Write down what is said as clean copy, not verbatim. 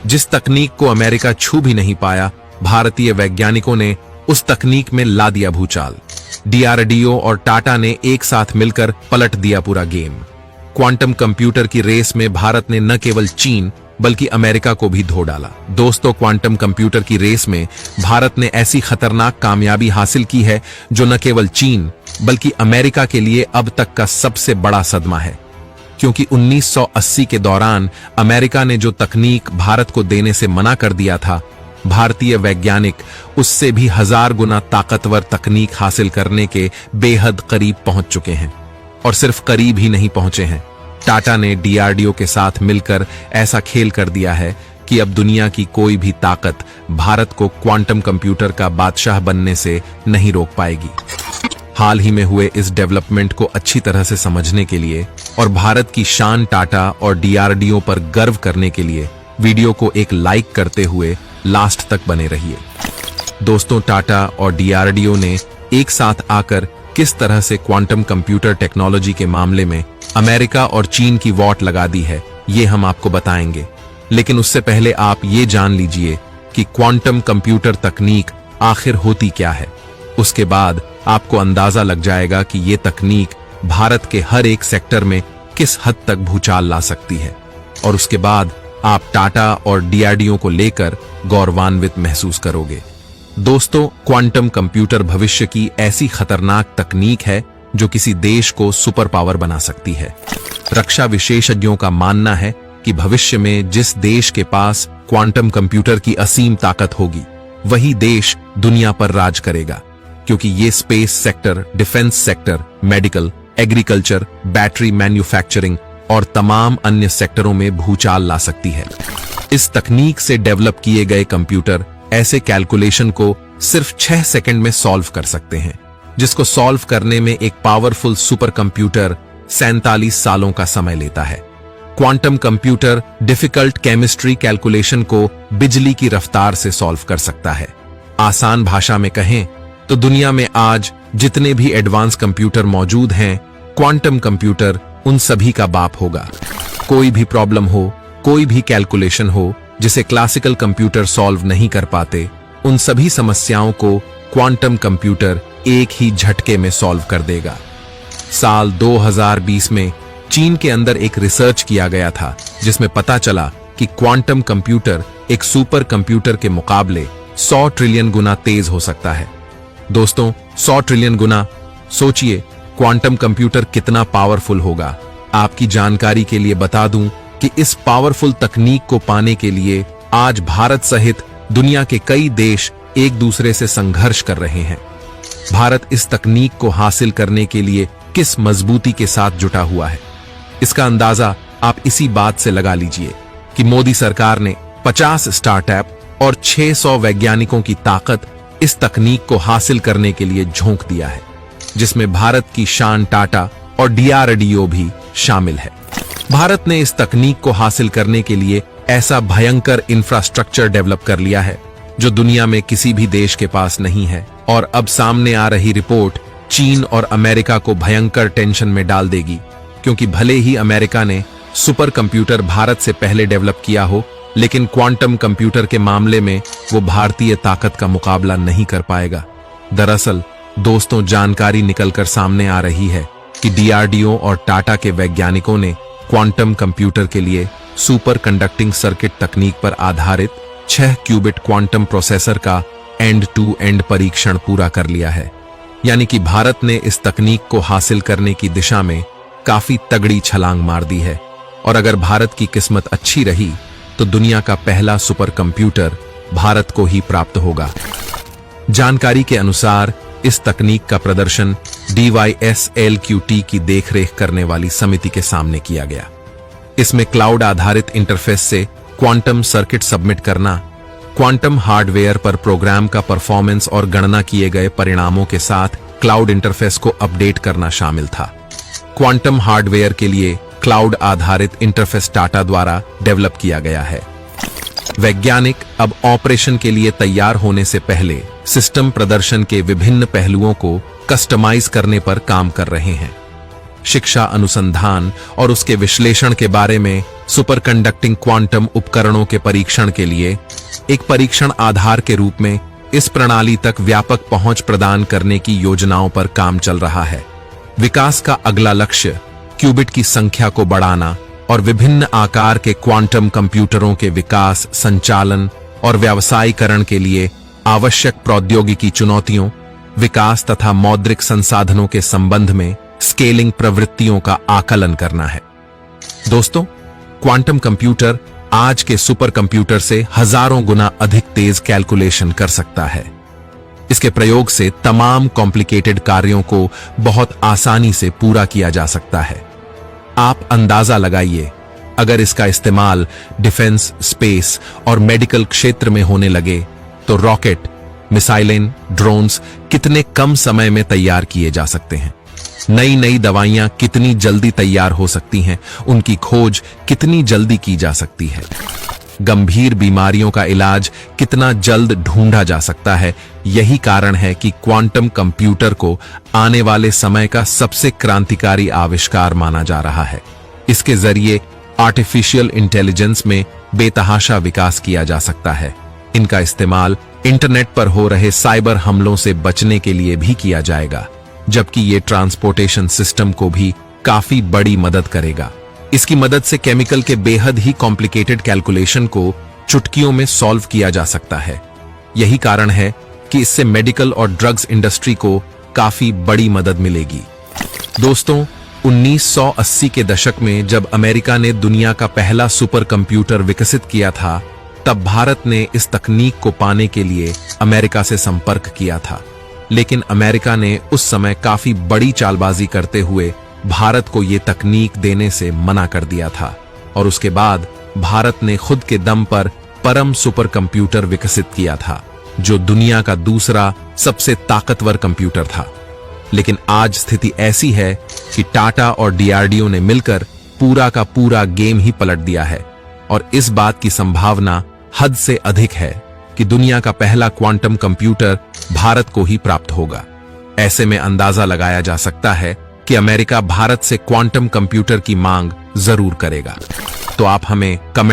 जिस तकनीक को अमेरिका छू भी नहीं पाया, भारतीय वैज्ञानिकों ने उस तकनीक में ला दिया भूचाल। डीआरडीओ और टाटा ने एक साथ मिलकर पलट दिया पूरा गेम। क्वांटम कंप्यूटर की रेस में भारत ने न केवल चीन बल्कि अमेरिका को भी धो डाला। दोस्तों, क्वांटम कंप्यूटर की रेस में भारत ने ऐसी खतरनाक कामयाबी हासिल की है जो न केवल चीन बल्कि अमेरिका के लिए अब तक का सबसे बड़ा सदमा है। क्योंकि 1980 के दौरान अमेरिका ने जो तकनीक भारत को देने से मना कर दिया था, भारतीय वैज्ञानिक उससे भी 1000 गुना ताकतवर तकनीक हासिल करने के बेहद करीब पहुंच चुके हैं। और सिर्फ करीब ही नहीं पहुंचे हैं, टाटा ने डीआरडीओ के साथ मिलकर ऐसा खेल कर दिया है कि अब दुनिया की कोई भी ताकत भारत को क्वांटम कंप्यूटर का बादशाह बनने से नहीं रोक पाएगी। हाल ही में हुए इस डेवलपमेंट को अच्छी तरह से समझने के लिए और भारत की शान टाटा और डीआरडीओ पर गर्व करने के लिए वीडियो को एक लाइक करते हुए लास्ट तक बने रहिए। दोस्तों, टाटा और डीआरडीओ ने एक साथ आकर किस तरह से क्वांटम कंप्यूटर टेक्नोलॉजी के मामले में अमेरिका और चीन की वॉट लगा दी है, ये हम आपको बताएंगे। लेकिन उससे पहले आप ये जान लीजिए कि क्वांटम कंप्यूटर तकनीक आखिर होती क्या है। उसके बाद आपको अंदाजा लग जाएगा कि ये तकनीक भारत के हर एक सेक्टर में किस हद तक भूचाल ला सकती है। और उसके बाद आप टाटा और डीआरडीओ को लेकर गौरवान्वित महसूस करोगे। दोस्तों, क्वांटम कंप्यूटर भविष्य की ऐसी खतरनाक तकनीक है जो किसी देश को सुपर पावर बना सकती है। रक्षा विशेषज्ञों का मानना है कि भविष्य में जिस देश के पास क्वांटम कंप्यूटर की असीम ताकत होगी, वही देश दुनिया पर राज करेगा। क्योंकि ये space sector, defence sector, medical, agriculture, battery manufacturing और तमाम अन्य सेक्टरों में भूचाल ला सकती है। इस तकनीक से डेवलप किए गए कंप्यूटर ऐसे कैलकुलेशन को सिर्फ 6 सेकंड में सॉल्व कर सकते हैं, जिसको सॉल्व करने में एक पावरफुल सुपर कंप्यूटर 47 सालों का समय लेता है। Quantum computer difficult chemistry calculation को बिजली की रफ्तार से सॉल्व कर सकता है। आसान भाषा में कहें तो दुनिया में आज जितने भी एडवांस कंप्यूटर मौजूद हैं, क्वांटम कंप्यूटर उन सभी का बाप होगा। कोई भी प्रॉब्लम हो, कोई भी कैलकुलेशन हो जिसे क्लासिकल कंप्यूटर सॉल्व नहीं कर पाते, उन सभी समस्याओं को क्वांटम कंप्यूटर एक ही झटके में सॉल्व कर देगा। साल 2020 में चीन के अंदर एक रिसर्च किया गया था जिसमें पता चला कि क्वांटम कंप्यूटर एक सुपर कंप्यूटर के मुकाबले 100 ट्रिलियन गुना तेज हो सकता है। दोस्तों, 100 ट्रिलियन गुना, सोचिए क्वांटम कंप्यूटर कितना पावरफुल होगा। आपकी जानकारी के लिए बता दूं कि इस पावरफुल तकनीक को पाने के लिए आज भारत सहित दुनिया के कई देश एक दूसरे से संघर्ष कर रहे हैं। भारत इस तकनीक को हासिल करने के लिए किस मजबूती के साथ जुटा हुआ है, इसका अंदाजा आप इसी बात से लगा लीजिए कि मोदी सरकार ने 50 स्टार्टअप और 600 वैज्ञानिकों की ताकत इस तकनीक को हासिल करने के लिए झोंक दिया है, जिसमें भारत की शान टाटा और डीआरडीओ भी शामिल है। भारत ने इस तकनीक को हासिल करने के लिए ऐसा भयंकर इंफ्रास्ट्रक्चर डेवलप कर लिया है जो दुनिया में किसी भी देश के पास नहीं है। और अब सामने आ रही रिपोर्ट चीन और अमेरिका को भयंकर टेंशन में डाल देगी, क्योंकि भले ही अमेरिका ने सुपर कंप्यूटर भारत से पहले डेवलप किया हो, लेकिन क्वांटम कंप्यूटर के मामले में वो भारतीय ताकत का मुकाबला नहीं कर पाएगा। दरअसल दोस्तों, जानकारी निकलकर सामने आ रही है कि डीआरडीओ और टाटा के वैज्ञानिकों ने क्वांटम कंप्यूटर के लिए सुपर कंडक्टिंग सर्किट तकनीक पर आधारित 6 क्यूबिट क्वांटम प्रोसेसर का एंड टू एंड परीक्षण पूरा कर लिया है। यानी कि भारत ने इस तकनीक को हासिल करने की दिशा में काफी तगड़ी छलांग मार दी है। और अगर भारत की किस्मत अच्छी रही तो दुनिया का पहला सुपर कंप्यूटर भारत को ही प्राप्त होगा। जानकारी के अनुसार इस तकनीक का प्रदर्शन DYSLQT की देखरेख करने वाली समिति के सामने किया गया। इसमें क्लाउड आधारित इंटरफेस से क्वांटम सर्किट सबमिट करना, क्वांटम हार्डवेयर पर प्रोग्राम का परफॉर्मेंस और गणना किए गए परिणामों के साथ क्लाउड इंटरफेस को अपडेट करना शामिल था। क्वांटम हार्डवेयर के लिए क्लाउड आधारित इंटरफेस टाटा द्वारा डेवलप किया गया है। वैज्ञानिक अब ऑपरेशन के लिए तैयार होने से पहले सिस्टम प्रदर्शन के विभिन्न पहलुओं को कस्टमाइज करने पर काम कर रहे हैं। शिक्षा अनुसंधान और उसके विश्लेषण के बारे में सुपर कंडक्टिंग क्वांटम उपकरणों के परीक्षण के लिए एक परीक्षण आधार के रूप में इस प्रणाली तक व्यापक पहुंच प्रदान करने की योजनाओं पर काम चल रहा है। विकास का अगला लक्ष्य क्यूबिट की संख्या को बढ़ाना और विभिन्न आकार के क्वांटम कंप्यूटरों के विकास, संचालन और व्यावसायीकरण के लिए आवश्यक प्रौद्योगिकी चुनौतियों, विकास तथा मौद्रिक संसाधनों के संबंध में स्केलिंग प्रवृत्तियों का आकलन करना है। दोस्तों, क्वांटम कंप्यूटर आज के सुपर कंप्यूटर से हजारों गुना अधिक तेज कैलकुलेशन कर सकता है। इसके प्रयोग से तमाम कॉम्प्लिकेटेड कार्यों को बहुत आसानी से पूरा किया जा सकता है। आप अंदाजा लगाइए, अगर इसका इस्तेमाल डिफेंस, स्पेस और मेडिकल क्षेत्र में होने लगे तो रॉकेट, मिसाइलें, ड्रोन्स कितने कम समय में तैयार किए जा सकते हैं। नई नई दवाइयां कितनी जल्दी तैयार हो सकती हैं, उनकी खोज कितनी जल्दी की जा सकती है। गंभीर बीमारियों का इलाज कितना जल्द ढूंढा जा सकता है। यही कारण है कि क्वांटम कंप्यूटर को आने वाले समय का सबसे क्रांतिकारी आविष्कार माना जा रहा है। इसके जरिए आर्टिफिशियल इंटेलिजेंस में बेतहाशा विकास किया जा सकता है। इनका इस्तेमाल इंटरनेट पर हो रहे साइबर हमलों से बचने के लिए भी किया जाएगा, जबकि ये ट्रांसपोर्टेशन सिस्टम को भी काफी बड़ी मदद करेगा। इसकी मदद से केमिकल के बेहद ही कॉम्प्लिकेटेड कैलकुलेशन को चुटकियों में सॉल्व किया जा सकता है। यही कारण है कि इससे मेडिकल और ड्रग्स इंडस्ट्री को काफी बड़ी मदद मिलेगी। दोस्तों, 1980 के दशक में जब अमेरिका ने दुनिया का पहला सुपर कंप्यूटर विकसित किया था, तब भारत ने इस तकनीक को पाने के लिए अमेरिका से संपर्क किया था। लेकिन अमेरिका ने उस समय काफी बड़ी चालबाजी करते हुए भारत को यह तकनीक देने से मना कर दिया था और उसके बाद भारत ने खुद के दम पर परम सुपर कंप्यूटर विकसित किया था, जो दुनिया का दूसरा सबसे ताकतवर कंप्यूटर था। लेकिन आज स्थिति ऐसी है कि टाटा और डीआरडीओ ने मिलकर पूरा का पूरा गेम ही पलट दिया है और इस बात की संभावना हद से अधिक है कि दुनिया का पहला क्वांटम कंप्यूटर भारत को ही प्राप्त होगा। ऐसे में अंदाजा लगाया जा सकता है कि अमेरिका भारत से क्वांटम कंप्यूटर की मांग जरूर करेगा। तो आप हमें कमेंट